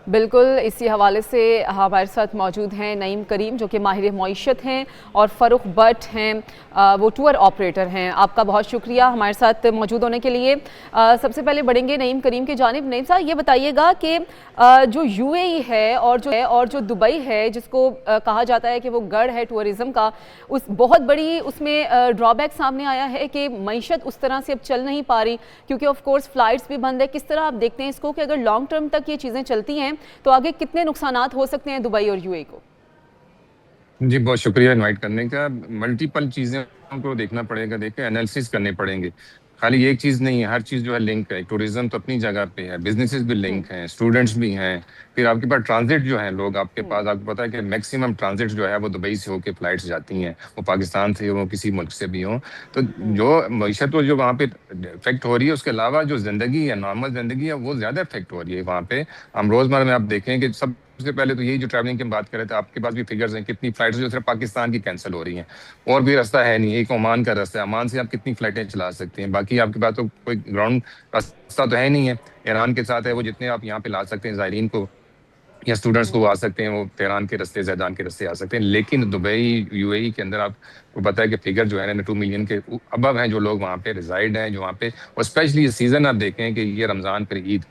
बिल्कुल, इसी हवाले से हमारे साथ मौजूद हैं नईम करीम, जो कि माहिर मईशत हैं, और फ़रूख भट्ट हैं, वो टूर ऑपरेटर हैं। आपका बहुत शुक्रिया हमारे साथ मौजूद होने के लिए। सबसे पहले बढ़ेंगे नईम करीम की जानिब। नईम साहब, ये बताइएगा कि जो यूएई है और जो दुबई है, जिसको कहा जाता है कि वो गढ़ है टूरिज़्म का, उस बहुत बड़ी उसमें ड्रॉबैक सामने आया है कि मईशत उस तरह से अब चल नहीं पा रही, क्योंकि ऑफ कोर्स फ़्लाइट्स भी बंद है। किस तरह आप देखते हैं इसको कि अगर लॉन्ग टर्म तक ये चीज़ें चलती हैं तो आगे कितने नुकसानात हो सकते हैं दुबई और यूएई को? जी, बहुत शुक्रिया इनवाइट करने का। मल्टीपल चीज़ें हमको देखना पड़ेगा, देखिए एनालिसिस करने पड़ेंगे। खाली एक चीज़ नहीं है, हर चीज़ जो है लिंक है। टूरिज़्म तो अपनी जगह पे है, बिज़नेसेस भी हम्म, लिंक हैं, स्टूडेंट्स भी हैं। फिर आपके पास ट्रांज़िट जो है लोग आपके हम्म, पास, आपको पता है कि मैक्सिमम ट्रांज़िट जो है वो दुबई से होके फ्लाइट्स जाती हैं। वो पाकिस्तान से हो, किसी मुल्क से भी हो। तो हम्म, जो मईशत तो जो वहाँ पे इफ़ेक्ट हो रही है, उसके अलावा जो ज़िंदगी है, नॉर्मल ज़िंदगी है, वो ज़्यादा इफ़ेक्ट हो रही है वहाँ पे। हम रोज़मर्रा में आप देखें कि सबसे पहले तो यही जो ट्रैवलिंग की हम बात कर रहे थे, आपके पास भी फिगर्स हैं, कितनी फ्लाइट्स जो सिर्फ पाकिस्तान की कैंसिल हो रही हैं। और भी रास्ता है नहीं, एक ओमान का रास्ता है, ओमान से आप कितनी फ्लाइटें चला सकते हैं। बाकी आपके पास तो कोई ग्राउंड रास्ता तो है नहीं है। ईरान के साथ है, वो जितने आप यहाँ पे ला सकते हैं ज़ायरीन को या स्टूडेंट्स को, हम्म, आ सकते हैं, वो तेहरान के रास्ते, जैदान के रास्ते आ सकते हैं। लेकिन दुबई यूएई के अंदर आपको पता है कि फिगर जो है ना 2 मिलियन के अबव हैं जो लोग वहाँ पे रिजाइड हैं, जो वहाँ पे। और स्पेशली ये सीजन आप देखें कि ये रमजान फिर ईद,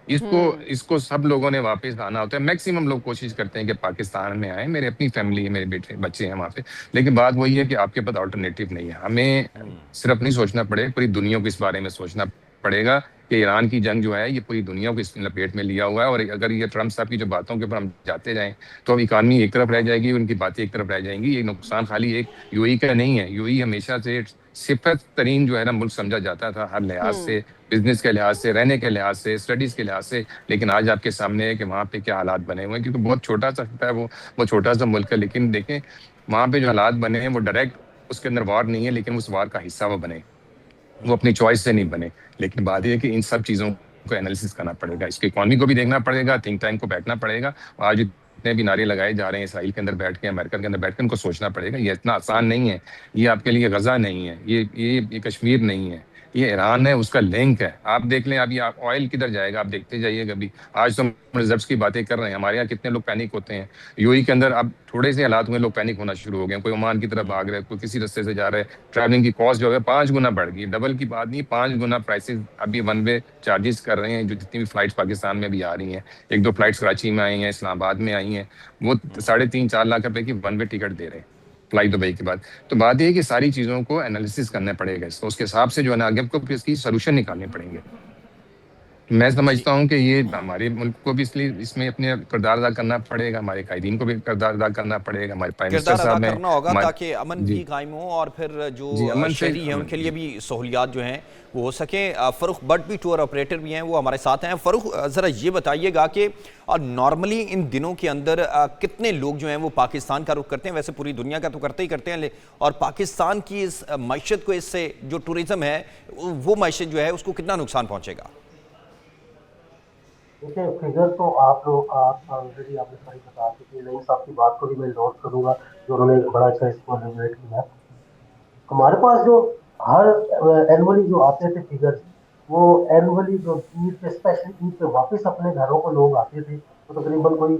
इसको हम्म, इसको सब लोगों ने वापस आना होता है। मैक्सिमम लोग कोशिश करते हैं कि पाकिस्तान में आए, मेरी अपनी फैमिली है, मेरे बेटे बच्चे हैं वहाँ पे। लेकिन बात वही है कि आपके पास ऑल्टरनेटिव नहीं है। हमें सिर्फ नहीं सोचना पड़ेगा, पूरी दुनिया को इस बारे में सोचना पड़ेगा कि ईरान की जंग जो है ये पूरी दुनिया को इस लपेट में लिया हुआ है। और अगर ये ट्रम्प साहब की जो बातों के ऊपर हम जाते जाएं, तो अब इकानमी एक तरफ रह जाएगी, उनकी बातें एक तरफ रह जाएंगी। ये नुकसान खाली एक यूएई का नहीं है। यूएई हमेशा से सिफत तरीन जो है ना मुल्क समझा जाता था, हर लिहाज हम्म, से, बिजनेस के लिहाज से, रहने के लिहाज से, स्टडीज के लिहाज से। लेकिन आज आपके सामने है कि वहाँ पे क्या हालात बने हुए हैं, क्योंकि बहुत छोटा सा है वो छोटा सा मुल्क है। लेकिन देखें वहाँ पे जो हालात बने हैं वो डायरेक्ट उसके अंदर वार नहीं है, लेकिन उस वार का हिस्सा वो बने, वो अपनी चॉइस से नहीं बने। लेकिन बात यह है कि इन सब चीजों को एनालिसिस करना पड़ेगा, इसकी इकोनॉमी को भी देखना पड़ेगा, थिंक टैंक को बैठना पड़ेगा। और आज जितने भी नारे लगाए जा रहे हैं इसराइल के अंदर बैठ के, अमेरिका के अंदर बैठ के, उनको सोचना पड़ेगा ये इतना आसान नहीं है। ये आपके लिए गजा नहीं है, ये कश्मीर नहीं है, ये ईरान है, उसका लिंक है। आप देख लें अभी, आप ऑयल किधर जाएगा, आप देखते जाइए कभी। आज तो हम रिजर्व्स की बातें कर रहे हैं, हमारे यहाँ कितने लोग पैनिक होते हैं। यूएई के अंदर अब थोड़े से हालात में लोग पैनिक होना शुरू हो गए, कोई ओमान की तरफ भाग रहे हैं, कोई किसी रास्ते से जा रहे हैं। ट्रैवलिंग की कॉस्ट जो है 5 गुना बढ़ गई, डबल की बात नहीं, 5 गुना प्राइसेस अभी वन वे चार्जेस कर रहे हैं। जो जितनी भी फ्लाइट्स पाकिस्तान में भी आ रही हैं, एक दो फ्लाइट्स कराची में आई हैं, इस्लामाबाद में आई हैं, वो 3.5-4 लाख रुपए की वन वे टिकट दे रहे हैं फ्लाइट दुबई के बाद। तो बात यह है कि सारी चीजों को एनालिसिस करना पड़ेगा, इसको उसके हिसाब से जो है ना आगे आपको इसकी सोल्यूशन निकालने पड़ेंगे। मैं जी। समझता हूँ कि ये हमारे मुल्क को भी इसलिए इसमें अपने किरदार अदा करना पड़ेगा, हमारे कायदीन को भी किरदार अदा करना पड़ेगा, हमारे प्राइम मिनिस्टर किरदार अदा साहब हैं, करना होगा हमारे। ताकि अमन जी। भी कायम हो और फिर जो जी, अमन से शहरी हैं अमन उनके लिए जी। भी सहूलियात जो हैं वो हो सकें। फ़रूख भट्ट भी टूर ऑपरेटर भी हैं, वो हमारे साथ हैं। फ़रूख, ज़रा ये बताइएगा कि नॉर्मली इन दिनों के अंदर कितने लोग जो हैं वो पाकिस्तान का रुख करते हैं? वैसे पूरी दुनिया का तो करते ही करते हैं, और पाकिस्तान की इस मैशत को, इससे जो टूरिज़्म है वो मैशत जो है उसको कितना नुकसान पहुँचेगा? देखिए, फिगर तो आप लोग आप ऑलरेडी आपने सारी बता चुकी है। नईम साहब की बात को भी मैं नोट करूंगा, जो उन्होंने एक बड़ा अच्छा इसको एलिब्रेट किया। हमारे पास जो हर एनुअली जो आते थे फिगर्स, वो एनुअली जो ईद पे, स्पेशली ईद पे वापस अपने घरों को लोग आते थे, तो तकरीबन कोई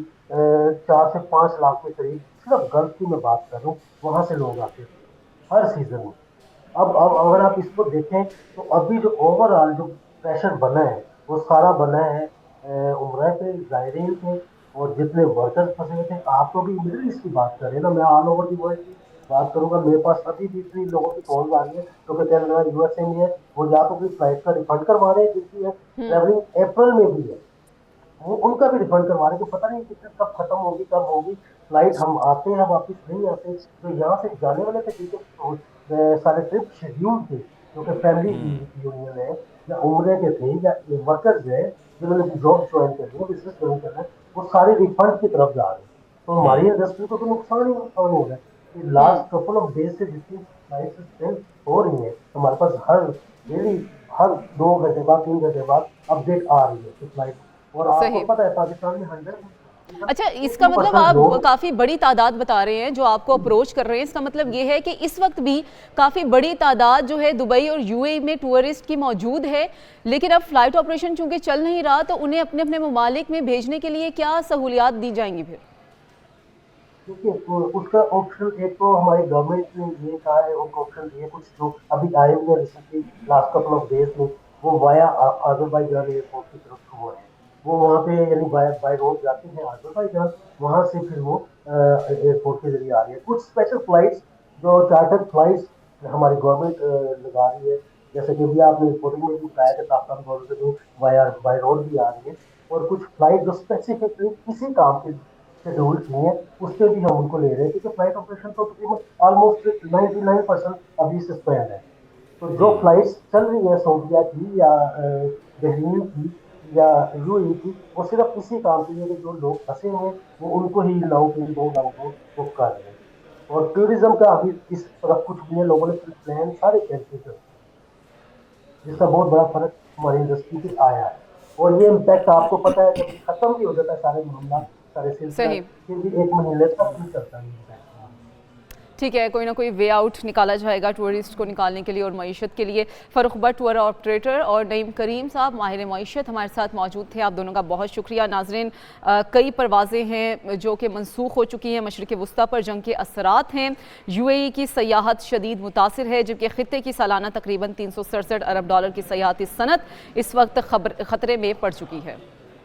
4 से 5 लाख के करीब, सिर्फ गल्फ की मैं बात कर रहा हूँ, वहां से लोग आते थे हर सीजन में। अब अगर आप इसको देखें, तो अभी जो ओवरऑल जो प्रेशर बना है, वो सारा बना है उम्रा पे, जायरीन पे, और जितने वर्कर्स फंसे हुए थे। आप तो भी मिडिल ईस्ट की बात करें ना, मैं ऑल ओवर दी वर्ल्ड की बात करूंगा। मेरे पास अभी भी इतनी लोगों की कॉल आ रही है, क्योंकि कनाडा यूएसए में है, वो या तो कोई फ्लाइट का रिफंड करवा रहे हैं, जिनकी है हम्म, ट्रेवलिंग अप्रैल में भी है, वो उनका भी रिफंड करवा रहे हैं। तो पता नहीं टिकट कब खत्म होगी, कब होगी फ्लाइट, हम आते हैं वापिस नहीं आते। तो यहाँ से जाने वाले थे ठीक है, सारे ट्रिप शेड्यूल थे, क्योंकि फैमिली यूनियन है, या उम्रे के थे, या वर्कर्स है जिन्होंने जॉब ज्वाइन कर रहे हैं, बिजनेस ज्वाइन कर रहे हैं, वो सारे रिफंड की तरफ जा रहे हैं। तो हमारी इंडस्ट्री को तो नुकसान ही नुकसान हो रहा है कि हम्म, लास्ट कपल ऑफ डेज से जितनी फ्लाइट्स सेल हो रही है, हमारे पास हर डेली, हर 2 घंटे बाद, 3 घंटे बाद अपडेट आ रही है कि फ्लाइट। और आपको सही। पता है पाकिस्तान में 100 अच्छा, इसका मतलब 80% आप लोग काफ़ी बड़ी तादाद बता रहे हैं जो आपको अप्रोच कर रहे हैं। इसका मतलब ये है कि इस वक्त भी काफ़ी बड़ी तादाद जो है दुबई और यूएई में टूरिस्ट की मौजूद है, लेकिन अब फ्लाइट ऑपरेशन चूंकि चल नहीं रहा तो उन्हें अपने अपने ममालिक में भेजने के लिए क्या सहूलियात दी जाएंगी फिर? देखिए, तो उसका ऑप्शन एक तो हमारी गवर्नमेंट ने ये कहा है, उनका ऑप्शन ये कुछ जो अभी आए हुए recently last couple of days में, वो वाया अजरबैजान एयरपोर्ट की तरफ शुरू है। वो वहाँ पे यानी बाय रोड जाते हैं अजरबैजान, वहाँ से फिर वो एयरपोर्ट के जरिए आ रही है। कुछ स्पेशल फ्लाइट्स जो चार्टर्ड फ्लाइट्स हमारी गवर्नमेंट लगा रही है, जैसे कि भी आपने रिपोर्टिंग में भी बताया कि ताफ्तान बॉर्डर से जो वाया बाय रोड भी आ रही है, और कुछ फ्लाइट जो स्पेसिफिकली किसी काम के शेड्यूल किए हैं, उस पर भी हम उनको ले रहे हैं, क्योंकि फ्लाइट ऑपरेशन तो तकरीबन ऑलमोस्ट 99% अभी सस्पेंड है। तो जो फ्लाइट्स चल रही है सऊदीया की या बहरीन की या यूएई की, वो सिर्फ इसी काम के लिए कि जो लोग फंसे हुए हैं वो उनको ही लाओ के 2 लाख को बुक कर रहे हैं। और टूरिज्म का अभी इस तरफ कुछ भी है, लोगों ने प्लान सारे कैंसिल कर दिए, जिसका बहुत बड़ा फर्क हमारी इंडस्ट्री पे आया है। और ये इम्पैक्ट आपको पता है, जब खत्म भी हो जाता है सारे मामला, सारे सिलसिला, सही। फिर भी 1 महीने तक नहीं चलता है इम्पैक्ट। ठीक है, कोई ना कोई वे आउट निकाला जाएगा टूरिस्ट को निकालने के लिए और मईशत के लिए। फ़ारूक भट्ट टूर ऑपरेटर और नईम करीम साहब माहिर मईशत हमारे साथ मौजूद थे। आप दोनों का बहुत शुक्रिया। नाजरीन, कई परवाज़ें हैं जो कि मनसूख हो चुकी हैं, मशरिक़ वस्ता पर जंग के असरात हैं, यूएई की सयाहत शदीद मुतासिर है, जबकि ख़ित्ते की सालाना तकरीबन $367 अरब की सयाहती सनत इस वक्त ख़तरे में पड़ चुकी है।